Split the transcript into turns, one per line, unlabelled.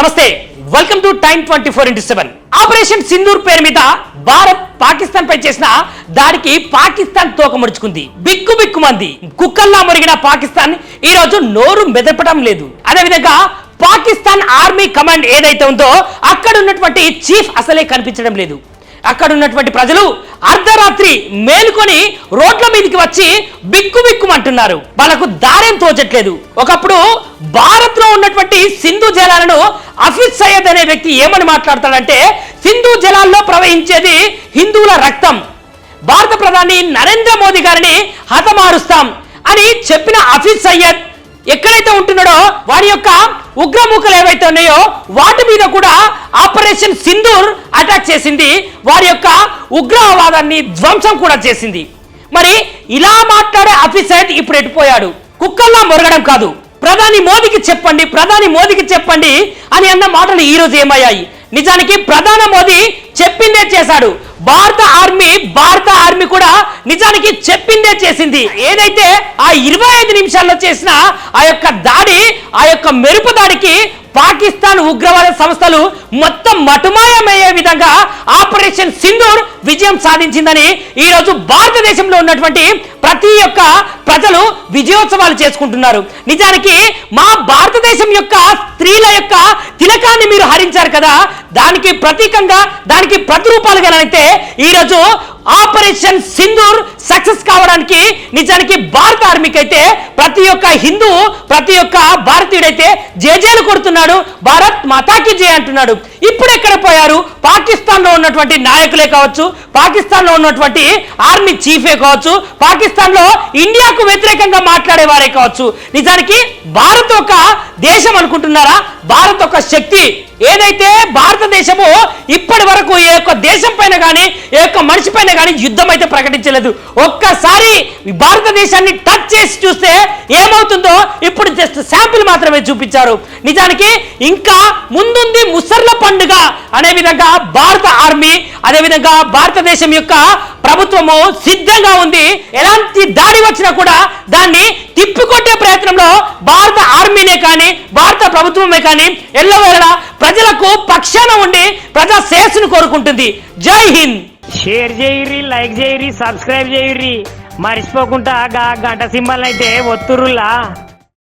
నమస్తే, welcome to time 24x7. Operation Sindoor పేరు మీద భారత్ పాకిస్తాన్ పై చేసిన దాడికి పాకిస్తాన్ తోక ముడుచుకుంది. బిక్కుమంది కుక్కల్లా మురిగిన పాకిస్తాన్ ఈ రోజు నోరు మెదపడం లేదు. అదేవిధంగా పాకిస్తాన్ ఆర్మీ కమాండ్ ఏదైతే ఉందో అక్కడ ఉన్నటువంటి చీఫ్ అసలే కనిపించడం లేదు. అక్కడ ఉన్నటువంటి ప్రజలు అర్ధరాత్రి మేలుకొని రోడ్ల మీదకి వచ్చి బిక్కుమంటున్నారు. వాళ్ళకు దారేం తోచట్లేదు. ఒకప్పుడు భారత్ లో ఉన్నటువంటి సింధు జలాలను హఫీజ్ సయ్యద్ అనే వ్యక్తి ఏమని మాట్లాడతాడంటే, సింధు జలాల్లో ప్రవహించేది హిందువుల రక్తం, భారత ప్రధాని నరేంద్ర మోదీ గారిని హతమారుస్తాం అని చెప్పిన హఫీజ్ సయ్యద్ ఎక్కడైతే ఉంటున్నాడో వారి యొక్క ఉగ్రముఖలు ఏవైతే ఉన్నాయో వాటి మీద కూడా ఆపరేషన్ సింధూర్ అటాక్ చేసింది. వారి యొక్క ఉగ్రవాదాన్ని ధ్వంసం కూడా చేసింది. మరి ఇలా మాట్లాడే హఫీజ్ సయ్యద్ ఇప్పుడు ఎటుపోయాడు? కుక్కల్లా మొరగడం కాదు, ప్రధాని మోదీకి చెప్పండి అని అన్న మాటలు ఈ రోజు ఏమయ్యాయి? నిజానికి ప్రధాని మోదీ చెప్పిందే చేశాడు. భారత ఆర్మీ కూడా నిజానికి చెప్పిందే చేసింది. ఏదైతే ఆ 25 నిమిషాల్లో చేసిన ఆ యొక్క దాడి, ఆ యొక్క మెరుపు దాడికి పాకిస్తాన్ ఉగ్రవాద సంస్థలు మొత్తం మటుమాయమయ్యే విధంగా ఆపరేషన్ సింధూర్ విజయం సాధించిందని ఈ రోజు భారతదేశంలో ఉన్నటువంటి ప్రతి ఒక్క ప్రజలు విజయోత్సవాలు చేసుకుంటున్నారు. నిజానికి మా భారతదేశం యొక్క స్త్రీల యొక్క తిలకాన్ని మీరు హరించారు కదా, దానికి ప్రతీకంగా, దానికి ప్రతిరూపాలుగానైతే ఈరోజు ఆపరేషన్ సింధూర్ సక్సెస్ కావడానికి నిజానికి భారత ఆర్మీకి అయితే ప్రతి ఒక్క హిందూ, ప్రతి ఒక్క భారతీయుడైతే జేజేలు కొడుతున్నాడు, భారత్ మాతాకి జయ అంటున్నాడు. ఇప్పుడు ఎక్కడ పోయారు? పాకిస్తాన్ లో ఉన్నటువంటి నాయకులే కావచ్చు, పాకిస్తాన్ లో ఉన్నటువంటి ఆర్మీ చీఫే కావచ్చు, పాకిస్తాన్ లో ఇండియాకు వ్యతిరేకంగా మాట్లాడే వారే కావచ్చు. నిజానికి భారత్ ఒక దేశం అనుకుంటున్నారా? భారత్ ఒక శక్తి. ఏదైతే భారతదేశము ఇప్పటి వరకు ఏ ఒక్క దేశం పైన కానీ, ఏ ఒక్క మనిషి పైన కానీ యుద్ధం అయితే ప్రకటించలేదు. ఒక్కసారి భారతదేశాన్ని టచ్ చేసి చూస్తే ఏమవుతుందో ఇప్పుడు జస్ట్ శాంపిల్ మాత్రమే చూపించారు. నిజానికి ఇంకా ముందుంది ముసర్ల పండుగ అనే విధంగా భారత ఆర్మీ, అదేవిధంగా భారతదేశం యొక్క ప్రభుత్వము సిద్ధంగా ఉంది. ఎలాంటి దాడి వచ్చినా కూడా దాన్ని తిప్పికొట్టే ప్రయత్నంలో భారత ఆర్మీనే కానీ, భారత ప్రభుత్వమే కానీ ఎల్లవేళలా ప్రజలకు పక్షాన ఉండి ప్రజా శ్రేయస్సును కోరుకుంటుంది. జై హింద్.
షేర్ చేయరి, లైక్ చేయరి, సబ్స్క్రైబ్ చేయరి, మర్చిపోకుండా గంట సింబల్ అయితే ఒత్తురులా.